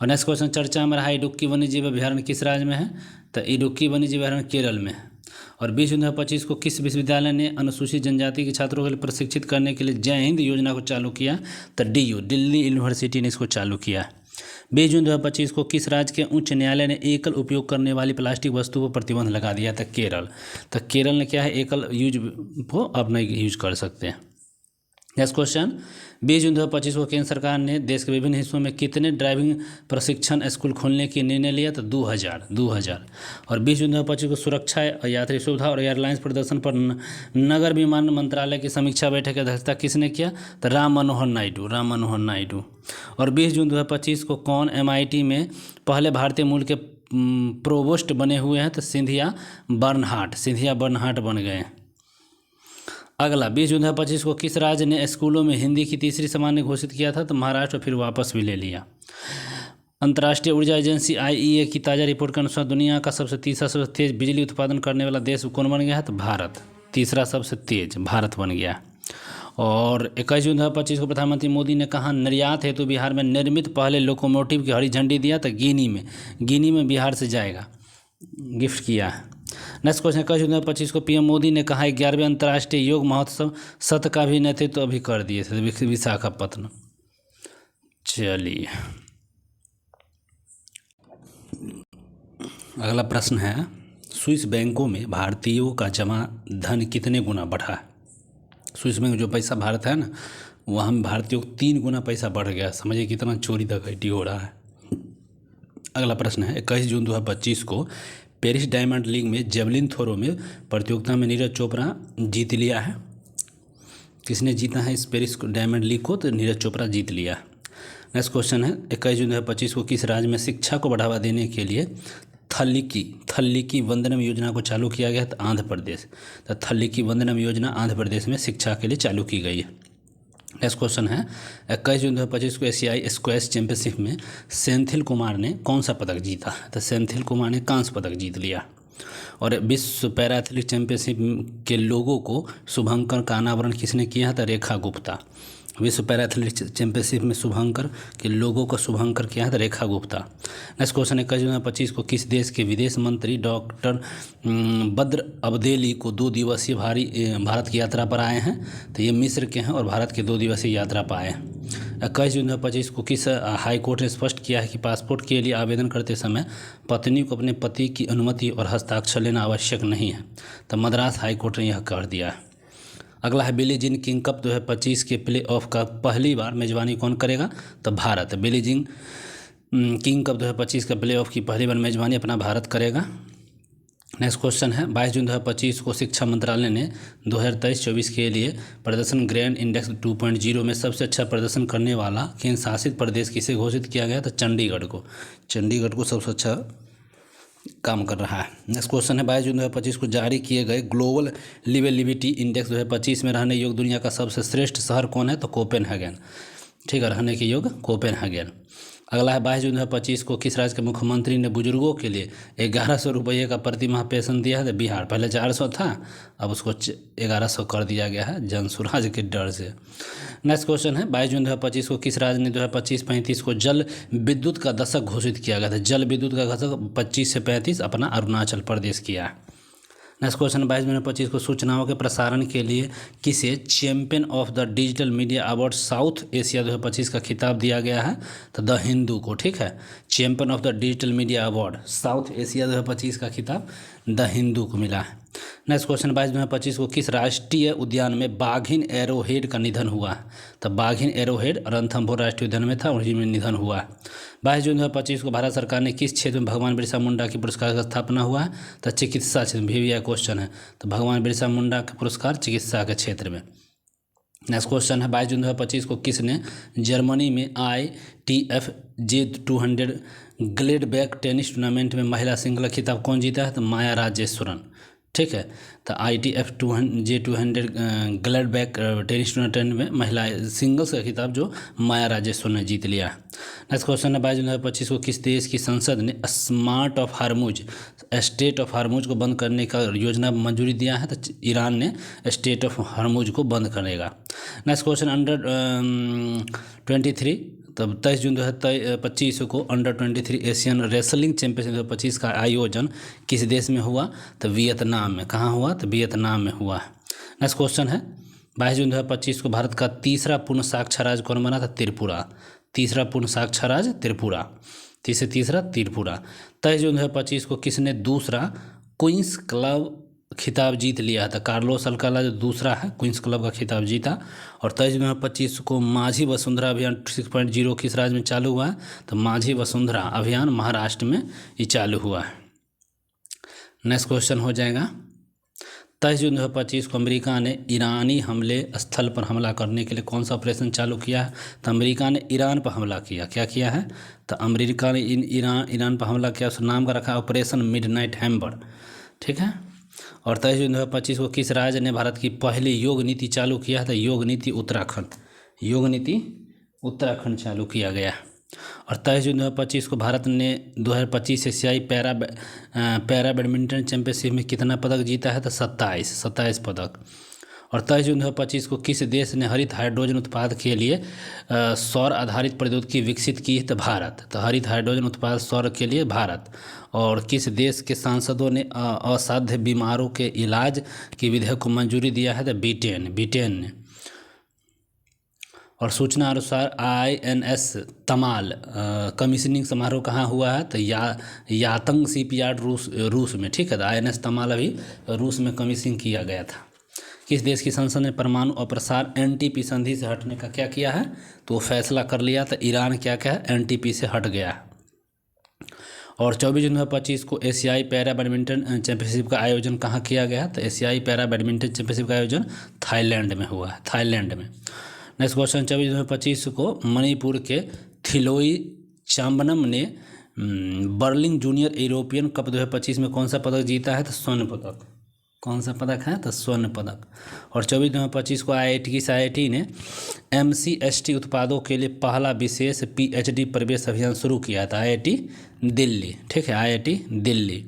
[SPEAKER 1] और नेक्स्ट क्वेश्चन चर्चा में रहा इडुक्की वन्यजीव अभयारण्य किस राज्य में है? तो इडुक्की वन्यजीव अभयारण्य केरल में है। और 20 जून 2025 को किस विश्वविद्यालय ने अनुसूचित जनजाति के छात्रों के लिए प्रशिक्षित करने के लिए जय हिंद योजना को चालू किया? तो DU, दिल्ली यूनिवर्सिटी ने इसको चालू किया। 20 जून 2025 को किस राज्य के उच्च न्यायालय ने एकल उपयोग करने वाली प्लास्टिक वस्तु पर प्रतिबंध लगा दिया? था केरल। तो केरल ने क्या है, एकल यूज को अब नहीं यूज कर सकते हैं। नेक्स्ट क्वेश्चन 20 जून 2025 को केंद्र सरकार ने देश के विभिन्न हिस्सों में कितने ड्राइविंग प्रशिक्षण स्कूल खोलने की निर्णय लिया? तो 2000। और 20 जून 2025 को सुरक्षा, यात्री सुविधा और एयरलाइंस प्रदर्शन पर नगर विमान मंत्रालय की समीक्षा बैठक की अध्यक्षता किसने किया? तो राम मनोहर नायडू। और 20 जून 2025 को कौन MIT में पहले भारतीय मूल के प्रोवोस्ट बने हुए हैं? तो सिंधिया बर्नहार्ट बन गए हैं। अगला 20 जून 2025 को किस राज्य ने स्कूलों में हिंदी की तीसरी सामान्य घोषित किया था? तो महाराष्ट्र, फिर वापस भी ले लिया। अंतर्राष्ट्रीय ऊर्जा एजेंसी IEA की ताज़ा रिपोर्ट के अनुसार दुनिया का तीसरा सबसे तेज बिजली उत्पादन करने वाला देश कौन बन गया है? तो भारत, तीसरा सबसे तेज भारत बन गया। और 21 जून 2025 को प्रधानमंत्री मोदी ने कहा निर्यात हेतु बिहार में निर्मित पहले लोकोमोटिव की हरी झंडी दिया? तो गिनी में बिहार से जाएगा, गिफ्ट किया है। नेक्स्ट क्वेश्चन 21 जून 2025 को PM मोदी ने कहा 11वें अंतर्राष्ट्रीय योग महोत्सव सत्र का भी नेतृत्व तो अभी कर दिए थे विशाखापत्तनम। चलिए अगला प्रश्न है, स्विस बैंकों में भारतीयों का जमा धन कितने गुना बढ़ा है? स्विस बैंक जो पैसा भारत है ना, वहाँ में भारतीयों को 3 गुना पैसा बढ़ गया। समझिए कितना चोरी डकैती हो रहा है। अगला प्रश्न है 21 जून 2025 को पेरिस डायमंड लीग में जेवलिन थ्रो में प्रतियोगिता में नीरज चोपड़ा जीत लिया है। किसने जीता है इस पेरिस डायमंड लीग को? तो नीरज चोपड़ा जीत लिया। नेक्स्ट क्वेश्चन है 21 जून 2025 को किस राज्य में शिक्षा को बढ़ावा देने के लिए थल्लिकी वंदनम योजना को चालू किया गया? तो आंध्र प्रदेश। तो थल्लिकी वंदनम योजना आंध्र प्रदेश में शिक्षा के लिए चालू की गई है। नेक्स्ट क्वेश्चन है 21 जून 2025 को एशियाई स्क्वैश चैंपियनशिप में सेंथिल कुमार ने कौन सा पदक जीता? तो सेंथिल कुमार ने कांस्य पदक जीत लिया। और विश्व पैरा एथलेटिक्स चैंपियनशिप के लोगों को शुभंकर का अनावरण किसने किया? तो रेखा गुप्ता। विश्व पैरा एथलेटिक्स चैंपियनशिप में शुभंकर के लोगों को शुभंकर किया है तो रेखा गुप्ता। नेक्स्ट क्वेश्चन 21 जून 2025 को किस देश के विदेश मंत्री डॉक्टर बद्र अब्देली को 2 दिवसीय भारत की यात्रा पर आए हैं? तो ये मिस्र के हैं और भारत के 2 दिवसीय यात्रा पर आए हैं। 21 जून 2025 को किस हाई कोर्ट ने स्पष्ट किया है कि पासपोर्ट के लिए आवेदन करते समय पत्नी को अपने पति की अनुमति और हस्ताक्षर लेना आवश्यक नहीं है? तो मद्रास हाई कोर्ट ने यह कर दिया है। अगला है बिली जीन किंग कप 2025 के प्ले ऑफ का पहली बार मेजबानी कौन करेगा? तो Bharat. Billie Jean King cup 2025 का प्ले ऑफ की पहली बार मेजबानी अपना भारत करेगा। नेक्स्ट क्वेश्चन है 22 जून 2025 को शिक्षा मंत्रालय ने 2023-24 के लिए प्रदर्शन ग्रैंड इंडेक्स 2.0 में सबसे अच्छा प्रदर्शन करने वाला केंद्र शासित प्रदेश किसे घोषित किया गया? तो चंडीगढ़ को सबसे अच्छा काम कर रहा है। नेक्स्ट क्वेश्चन है 22 जून 2025 को जारी किए गए ग्लोबल लिवेबिलिटी इंडेक्स 2025 में रहने योग्य दुनिया का सबसे श्रेष्ठ शहर कौन है? तो कोपेनहेगन। ठीक है, रहने के योग्य कोपेनहेगन। अगला है 22 जून 2025 को किस राज्य के मुख्यमंत्री ने बुजुर्गों के लिए 1100 रुपये का प्रति माह पेंशन दिया है? तो बिहार। पहले 400 था, अब उसको 1100 कर दिया गया है जनसुराज के डर से। नेक्स्ट क्वेश्चन है 22 जून 2025 को किस राज्य ने 2025-35 को जल विद्युत का दशक घोषित किया गया था? जल विद्युत का दशक 25 से 35 अपना अरुणाचल प्रदेश किया है। नेक्स्ट क्वेश्चन 22 जून 2025 को सूचनाओं के प्रसारण के लिए किसे champion of the digital media award south Asia 2025 का खिताब दिया गया है? तो द हिंदू को। ठीक है, champion of the digital media award south Asia 2025 का खिताब द हिंदू को मिला है। नेक्स्ट क्वेश्चन 22/2025 को किस राष्ट्रीय उद्यान में बाघिन एरोहेड का निधन हुआ है? तो बाघिन एरोहेड रणथंभौर राष्ट्रीय उद्यान में था और इसी में निधन हुआ है। 22 जून 2025 को भारत सरकार ने किस क्षेत्र में भगवान बिरसा मुंडा की पुरस्कार का स्थापना हुआ है? तो चिकित्सा क्षेत्र में, भी यह क्वेश्चन है। तो भगवान बिरसा मुंडा का पुरस्कार चिकित्सा के क्षेत्र में। नेक्स्ट क्वेश्चन है 22 जून 2025 को किसने जर्मनी में ITF J200 ग्लेडबैक टेनिस टूर्नामेंट में महिला सिंगल खिताब कौन जीता है? तो माया राजेश्वरन। ठीक है, तो ITF J200 ग्लेडबैक टेनिस टूर्नामेंट में महिला सिंगल्स का खिताब जो माया राजेश्वर ने जीत लिया। नेक्स्ट क्वेश्चन है 22 जून 2025 को किस देश की संसद ने स्टेट ऑफ हार्मूज को बंद करने का योजना मंजूरी दिया है? तो ईरान ने स्टेट ऑफ हार्मूज को बंद करेगा। नेक्स्ट क्वेश्चन अंडर 23, तब 23 जून 2025 को अंडर 23 एशियन रेसलिंग चैंपियनशिप 2025 का आयोजन किस देश में हुआ? तो वियतनाम में। कहाँ हुआ? तो वियतनाम में हुआ। नेक्स्ट क्वेश्चन है 22 जून 2025 को भारत का तीसरा पूर्ण साक्षर कौन बना था? त्रिपुरा। तीसरा पूर्ण साक्षर त्रिपुरा। तीसरा त्रिपुरा। 23 जून 2025 को किसने दूसरा क्वींस क्लब खिताब जीत लिया था? कार्लोस अल्काला जो दूसरा है क्वींस क्लब का खिताब जीता। और 23 जून 2025 को माझी वसुंधरा अभियान 6.0 किस राज्य में चालू हुआ है? तो माझी वसुंधरा अभियान महाराष्ट्र में ये चालू हुआ है। नेक्स्ट क्वेश्चन हो जाएगा 23 जून 2025 को अमेरिका ने ईरानी हमले स्थल पर हमला करने के लिए कौन सा ऑपरेशन चालू किया है? तो अमेरिका ने ईरान पर हमला किया। क्या किया है? तो अमेरिका ने ईरान पर हमला किया, उस नाम का रखा ऑपरेशन मिडनाइट हैम्बर। ठीक है। और 23 जून 2025 को किस राज्य ने भारत की पहली योग नीति चालू किया है? तो योग नीति उत्तराखंड। योग नीति उत्तराखंड चालू किया गया। और 23 जून 2025 को भारत ने 2025 एशियाई पैरा बैडमिंटन चैंपियनशिप में कितना पदक जीता है? तो 27 पदक। और 23 जून 2025 को किस देश ने हरित हाइड्रोजन उत्पाद के लिए सौर आधारित प्रौद्योगिकी विकसित की है? तो भारत। तो हरित हाइड्रोजन उत्पाद सौर के लिए भारत। और किस देश के सांसदों ने असाध्य बीमारों के इलाज की विधेयक को मंजूरी दिया है? तो ब्रिटेन ने। और सूचना अनुसार INS तमाल कमीशनिंग समारोह कहाँ हुआ है? तो यातंग शिपयार्ड रूस में। ठीक है, तो INS तमाल अभी रूस में कमीशनिंग किया गया था। किस देश की संसद ने परमाणु अप्रसार NTP संधि से हटने का क्या किया है? तो वो फैसला कर लिया। तो ईरान क्या है? NTP से हट गया है। और 24 जून 2025 को एशियाई पैरा बैडमिंटन चैंपियनशिप का आयोजन कहाँ किया गया? तो एशियाई पैरा बैडमिंटन चैंपियनशिप का आयोजन थाईलैंड में हुआ है। थाईलैंड में। नेक्स्ट क्वेश्चन 24 जून 2025 को मणिपुर के थिलोई चाम्बनम ने बर्लिन जूनियर यूरोपियन कप 2025 में कौन सा पदक जीता है? तो स्वर्ण पदक। कौन सा पदक है? तो स्वर्ण पदक। और 24 जून 2025 को IIT ने MCST उत्पादों के लिए पहला विशेष PhD प्रवेश अभियान शुरू किया था। IIT दिल्ली। ठीक है, IIT दिल्ली।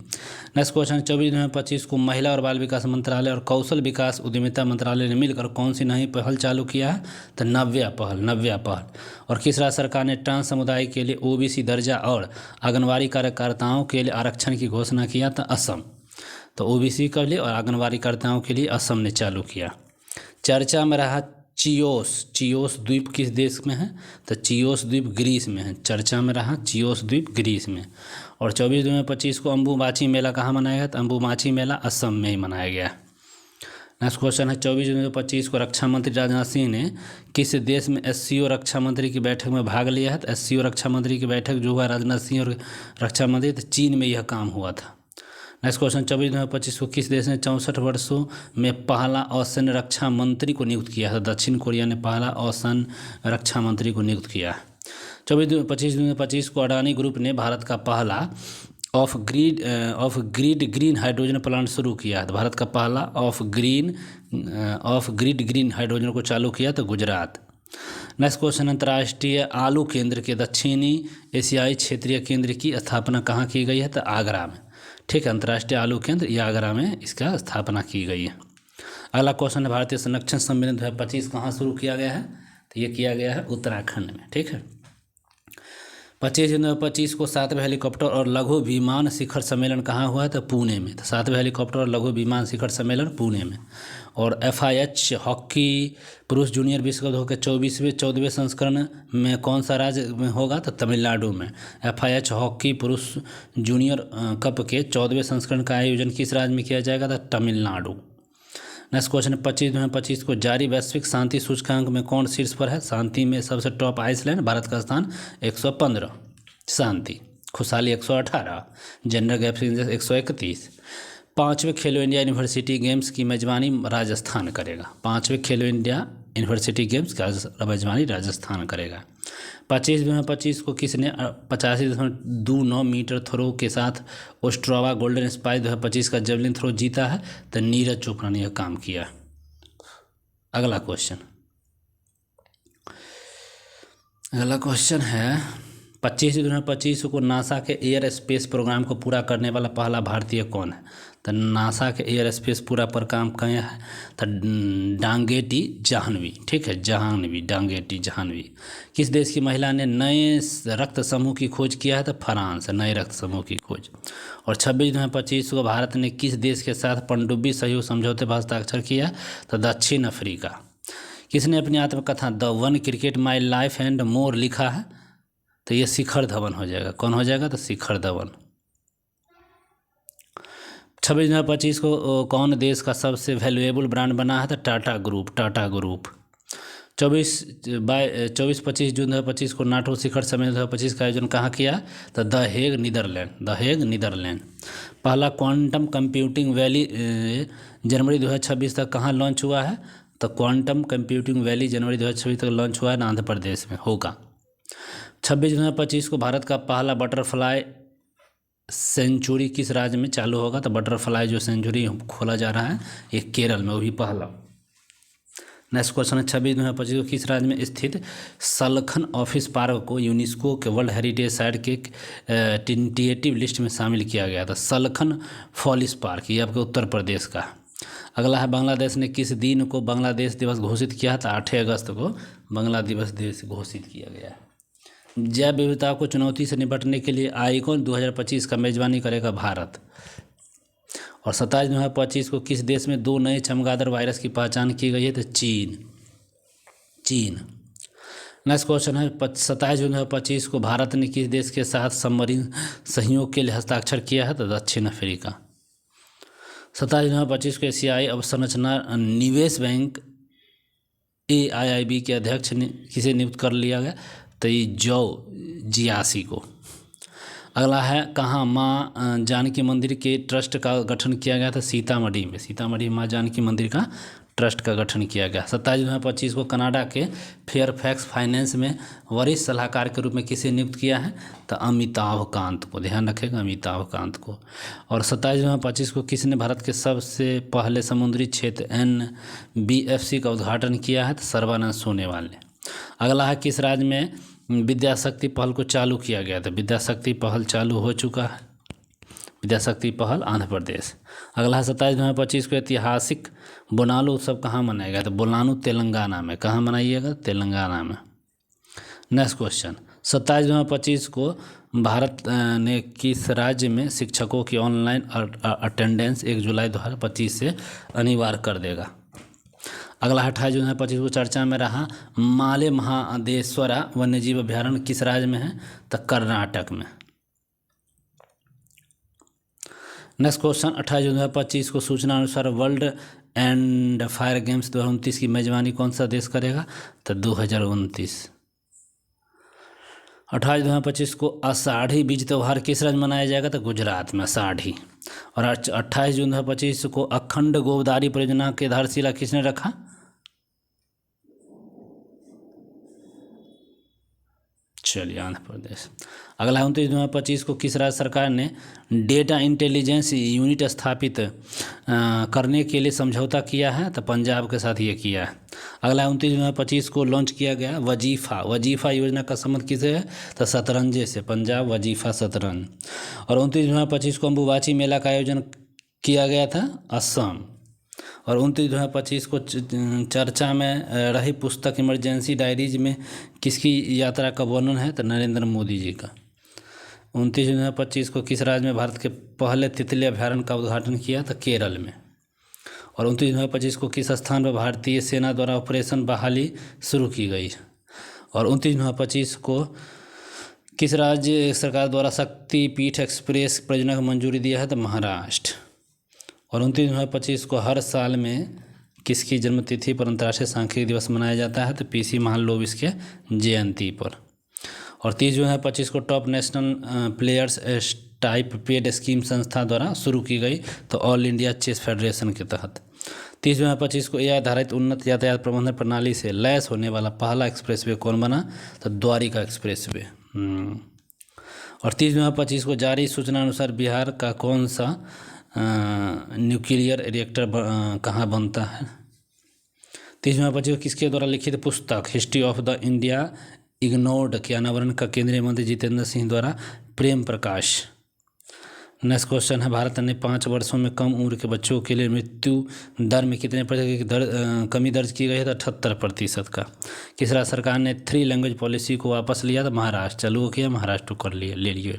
[SPEAKER 1] नेक्स्ट क्वेश्चन 24 जून 2025 को महिला और बाल विकास मंत्रालय और कौशल विकास उद्यमिता मंत्रालय ने मिलकर कौन सी नई पहल चालू किया है? तो नव्या पहल। और किस राज्य सरकार ने ट्रांस समुदाय के लिए OBC दर्जा और आंगनबाड़ी कार्यकर्ताओं के लिए आरक्षण की घोषणा किया? तो असम। तो OBC के लिए और आंगनबाड़ी कार्यकर्ताओं के लिए असम ने चालू किया। चर्चा में रहा चियोस द्वीप किस देश में है? तो चियोस द्वीप ग्रीस में है। चर्चा में रहा चियोस द्वीप ग्रीस में। और 24 जून 2025 को अम्बुबाची मेला कहाँ मनाया गया? तो अम्बुबाची मेला असम में ही मनाया गया। नेक्स्ट क्वेश्चन है 24 जून 2025 को रक्षा मंत्री राजनाथ सिंह ने किस देश में SCO रक्षा मंत्री की बैठक में भाग लिया है? तो SCO रक्षा मंत्री की बैठक जो हुआ राजनाथ सिंह और रक्षा मंत्री, तो चीन में यह काम हुआ था। नेक्स्ट क्वेश्चन 24 जून 2025 को किस देश ने 64 वर्षों में पहला असैन्य रक्षा मंत्री को नियुक्त किया है? दक्षिण कोरिया ने पहला असैन्य रक्षा मंत्री को नियुक्त किया। 25 जून 2025 को अडानी ग्रुप ने भारत का पहला of grid green hydrogen plant शुरू किया। तो भारत का पहला ऑफ ग्रिड ग्रीन हाइड्रोजन को चालू किया तो गुजरात। नेक्स्ट क्वेश्चन अंतर्राष्ट्रीय आलू केंद्र के दक्षिणी एशियाई क्षेत्रीय केंद्र की स्थापना कहाँ की गई है? तो आगरा में। ठीक है, अंतर्राष्ट्रीय आलू केंद्र ये आगरा में इसका स्थापना की गई है। अगला क्वेश्चन है भारतीय संरक्षण सम्मेलन 2025 कहाँ शुरू किया गया है? तो ये किया गया है उत्तराखंड में। ठीक है, 25 जून 2025 को 7वें हेलीकॉप्टर और लघु विमान शिखर सम्मेलन कहाँ हुआ है? तो पुणे में। तो 7वें हेलीकॉप्टर और लघु विमान शिखर सम्मेलन पुणे में। और FIH हॉकी पुरुष जूनियर विश्व कप 2024 14वें संस्करण में कौन सा राज्य में होगा? तो तमिलनाडु में। FIH हॉकी पुरुष जूनियर कप के 14वें संस्करण का आयोजन किस राज्य में किया जाएगा? तो तमिलनाडु। नेक्स्ट क्वेश्चन है 25/25 को जारी वैश्विक शांति सूचकांक में कौन शीर्ष पर है? शांति में सबसे टॉप आइसलैंड, भारत का स्थान 115। शांति, खुशहाली 118, जेंडर गैप इंडेक्स 131। 5वें खेलो इंडिया यूनिवर्सिटी गेम्स की मेजबानी राजस्थान करेगा। 5वें खेलो इंडिया यूनिवर्सिटी गेम्स का मेजबानी राजस्थान करेगा। 25/25 को किसने 85.29 मीटर थ्रो के साथ ओस्ट्रावा गोल्डन स्पाइक 2025 का जेवलिन थ्रो जीता है? तो नीरज चोपड़ा ने यह काम किया। अगला क्वेश्चन है 25/25 को नासा के एयर स्पेस प्रोग्राम को पूरा करने वाला पहला भारतीय कौन है? तो नासा के एयर स्पेस पूरा पर काम किया है तो डांगेटी जाह्नवी। ठीक है, डांगेटी जाह्नवी। किस देश की महिला ने नए रक्त समूह की खोज किया है? तो फ्रांस, नए रक्त समूह की खोज। और 26/25 को भारत ने किस देश के साथ पनडुब्बी सहयोग समझौते पर हस्ताक्षर किया? तो दक्षिण अफ्रीका। किसने अपनी आत्मकथा the one cricket my life and more लिखा है? तो ये शिखर धवन हो जाएगा। कौन हो जाएगा? तो शिखर धवन। 26/25 को कौन देश का सबसे वैल्यूएबल ब्रांड बना है? तो टाटा ग्रुप। 24-25 जून 2025 को नाटो शिखर सम्मेलन 2025 का आयोजन कहाँ किया? तो द हेग नीदरलैंड। पहला क्वांटम कंप्यूटिंग वैली जनवरी 2026 तक कहाँ लॉन्च हुआ है? तो क्वांटम कंप्यूटिंग वैली जनवरी 2026 तक लॉन्च हुआ है आंध्र प्रदेश में होगा। 26/25 को भारत का पहला बटरफ्लाई सेंचुरी किस राज्य में चालू होगा? तो बटरफ्लाई जो सेंचुरी खोला जा रहा है ये केरल में, वो भी पहला। नेक्स्ट क्वेश्चन है 26/25 को किस राज्य में स्थित सलखन ऑफिस पार्क को यूनेस्को के वर्ल्ड हेरिटेज साइट के टेंटेटिव लिस्ट में शामिल किया गया था? सलखन फॉलिस पार्क, ये आपके उत्तर प्रदेश का। अगला है बांग्लादेश ने किस दिन को बांग्लादेश दिवस घोषित किया था? 8 अगस्त को बांग्लादेश दिवस घोषित किया गया है। जैव विविधता को चुनौती से निपटने के लिए आईकॉन 2025 का मेजबानी करेगा भारत। और 27/25 को किस देश में 2 नए चमगादड़ वायरस की पहचान की गई है? तो चीन। नेक्स्ट क्वेश्चन है 27/25 को भारत ने किस देश के साथ सबमरीन सहयोग के लिए हस्ताक्षर किया है? तो दक्षिण अफ्रीका। 27/25 को एशियाई अवसंरचना निवेश बैंक AIIB के अध्यक्ष ने किसे नियुक्त कर लिया गया? तो ये जियासी को। अगला है कहाँ माँ जानकी मंदिर के ट्रस्ट का गठन किया गया था? सीतामढ़ी में। सीतामढ़ी माँ जानकी मंदिर का ट्रस्ट का गठन किया गया। 27/25 को कनाडा के फेयरफैक्स फाइनेंस में वरिष्ठ सलाहकार के रूप में किसे नियुक्त किया है? तो अमिताभ कांत को। ध्यान रखेगा, अमिताभ कांत को। और 27/25 को किसने भारत के सबसे पहले समुद्री क्षेत्र NBFC का उद्घाटन किया है? तो सर्बानंद सोनोवाल ने। अगला है किस राज्य में विद्याशक्ति पहल को चालू किया गया था? विद्याशक्ति पहल चालू हो चुका है, विद्याशक्ति पहल आंध्र प्रदेश। अगला है 27/25 को ऐतिहासिक बोनालू उत्सव कहाँ मनाया गया? तो बोनालू तेलंगाना में। कहाँ मनाइएगा? तेलंगाना में। नेक्स्ट क्वेश्चन 27/25 को भारत ने किस राज्य में शिक्षकों की ऑनलाइन अटेंडेंस 1 जुलाई 2025 से अनिवार्य कर देगा? अगला 28 जून 2025 को चर्चा में रहा माले महादेश्वरा वन्यजीव अभ्यारण्य किस राज्य में है? तो कर्नाटक में। नेक्स्ट क्वेश्चन 28 जून 2025 को सूचना अनुसार वर्ल्ड एंड फायर गेम्स 2029 की मेजबानी कौन सा देश करेगा? तो 2029। 28 जून 2025 को आषाढ़ी बीज त्यौहार किस राज्य मनाया जाएगा? तो गुजरात में आषाढ़ी। और 28 जून 2025 को अखंड गोदावरी परियोजना की आधारशिला किसने रखा? चलिए आंध्र प्रदेश। अगला 29 जून 2025 को किस राज्य सरकार ने डेटा इंटेलिजेंस यूनिट स्थापित करने के लिए समझौता किया है? तो पंजाब के साथ ये किया है। अगला 29 जून 2025 को लॉन्च किया गया वजीफा योजना का संबंध किसे है? तो शतरंज से, पंजाब वजीफा शतरंज। और 29 जून 2025 को अम्बुबाची मेला का आयोजन किया गया था असम। और 29 जून 2025 को चर्चा में रही पुस्तक इमरजेंसी डायरीज में किसकी यात्रा का वर्णन है? तो नरेंद्र मोदी जी का। 29 जून 2025 को किस राज्य में भारत के पहले तितली अभ्यारण्य का उद्घाटन किया? तो केरल में। और 29 को किस स्थान पर भारतीय सेना द्वारा ऑपरेशन बहाली शुरू की गई। और 29 को किस राज्य सरकार द्वारा शक्तिपीठ एक्सप्रेस परियोजना को मंजूरी दिया है, तो महाराष्ट्र। और 29 को हर साल में किसकी जन्मतिथि पर अंतर्राष्ट्रीय सांख्यिकी दिवस मनाया जाता है, तो पीसी महालनोबिस के जयंती पर। और 30 को top national players type paid scheme संस्था द्वारा शुरू की गई, तो ऑल इंडिया चेस फेडरेशन के तहत। 30 को एआई आधारित उन्नत यातायात प्रबंधन प्रणाली से लैस होने वाला पहला एक्सप्रेसवे कौन बना, तो द्वारिका एक्सप्रेसवे। और 30 को जारी सूचना अनुसार बिहार का कौन सा न्यूक्लियर रिएक्टर कहाँ बनता है। 30 को किसके द्वारा लिखित पुस्तक history of the India ignored के अनावरण का केंद्रीय मंत्री जितेंद्र सिंह द्वारा प्रेम प्रकाश। नेक्स्ट क्वेश्चन है, भारत ने 5 वर्षों में कम उम्र के बच्चों के लिए मृत्यु दर में कितने प्रतिशत की कमी दर्ज की गई है, तो 78% का। किस राज्य सरकार ने 3 लैंग्वेज पॉलिसी को वापस लिया, तो महाराष्ट्र। चालू किया, महाराष्ट्र कर लिए ले लिए।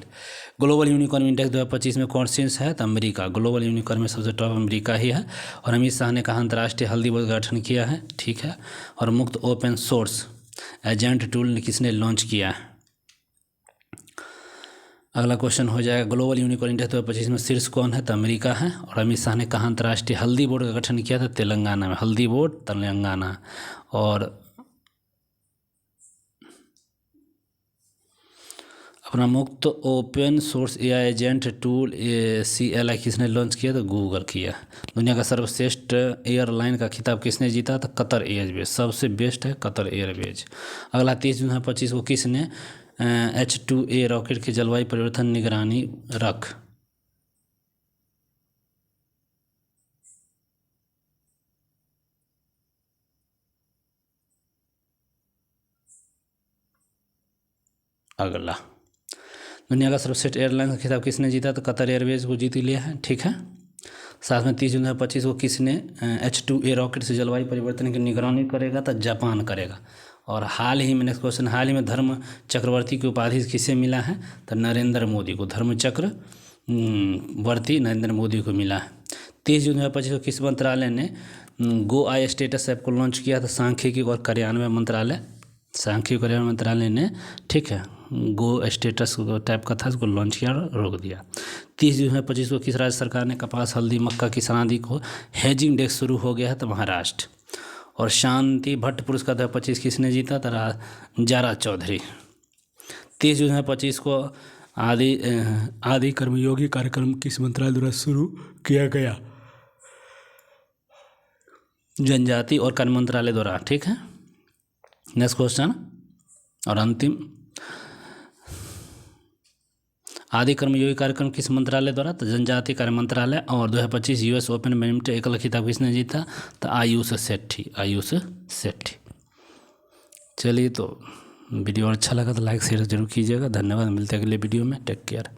[SPEAKER 1] ग्लोबल यूनिकॉर्न इंडेक्स 2025 में कौन सी है, तो अमेरिका। ग्लोबल यूनिकॉर्न में सबसे टॉप अमेरिका ही है। और अमित शाह ने कहा अंतर्राष्ट्रीय हल्दी बोर्ड का गठन किया है, ठीक है। और मुक्त ओपन सोर्स एजेंट टूल किसने लॉन्च किया है। अगला क्वेश्चन हो जाएगा, ग्लोबल यूनिकॉर्न इंडेक्स 2025 में शीर्ष कौन है, तो अमेरिका है। और अमित शाह ने कहा अंतर्राष्ट्रीय हल्दी बोर्ड का गठन किया था, तेलंगाना में। हल्दी बोर्ड तेलंगाना। और अपना मुक्त open source AI agent tool CLI किसने लॉन्च किया, तो गूगल किया। दुनिया का सर्वश्रेष्ठ एयरलाइन का खिताब किसने जीता, तो कतर एयरवेज। सबसे बेस्ट है कतर एयरवेज। अगला 30 को किसने H2A रॉकेट की जलवायु परिवर्तन निगरानी रख। अगला, दुनिया का सर्वश्रेष्ठ एयरलाइन का खिताब किसने जीता, तो कतर एयरवेज को जीत लिया है, ठीक है। साथ में 30 को किसने H2A रॉकेट से जलवायु परिवर्तन की निगरानी करेगा, तो जापान करेगा। और हाल ही में नेक्स्ट क्वेश्चन, हाल ही में धर्म चक्रवर्ती की उपाधि किसे मिला है, तो नरेंद्र मोदी को। धर्म चक्रवर्ती नरेंद्र मोदी को मिला है। 30 को किस मंत्रालय ने गो आई स्टेटस ऐप को लॉन्च किया, तो सांख्यिकी और कार्यान्वयन मंत्रालय। सांख्यिकी कार्यान्वयन मंत्रालय ने, ठीक है, गो स्टेटस टाइप का था, उसको लॉन्च किया और रोक दिया। 30 को किस राज्य सरकार ने कपास हल्दी मक्का की सनादी को हेजिंग डेस्क शुरू हो गया है, तो महाराष्ट्र। और शांति भट्ट पुरस्कार 2025 किसने जीता, तो जारा चौधरी। 30 को आदि कर्मयोगी कार्यक्रम किस मंत्रालय द्वारा शुरू किया गया, जनजाति और कार्य मंत्रालय द्वारा, ठीक है। नेक्स्ट क्वेश्चन और अंतिम, आदि कर्मयोगी कार्यक्रम किस मंत्रालय द्वारा, तो जनजाति कार्य मंत्रालय। और 2025 US ओपन बैडमिंटन एकल खिताब किसने जीता, तो आयुष सेठी। चलिए, तो वीडियो अच्छा लगा तो लाइक शेयर जरूर कीजिएगा। धन्यवाद, मिलते हैं अगले वीडियो में। Take care.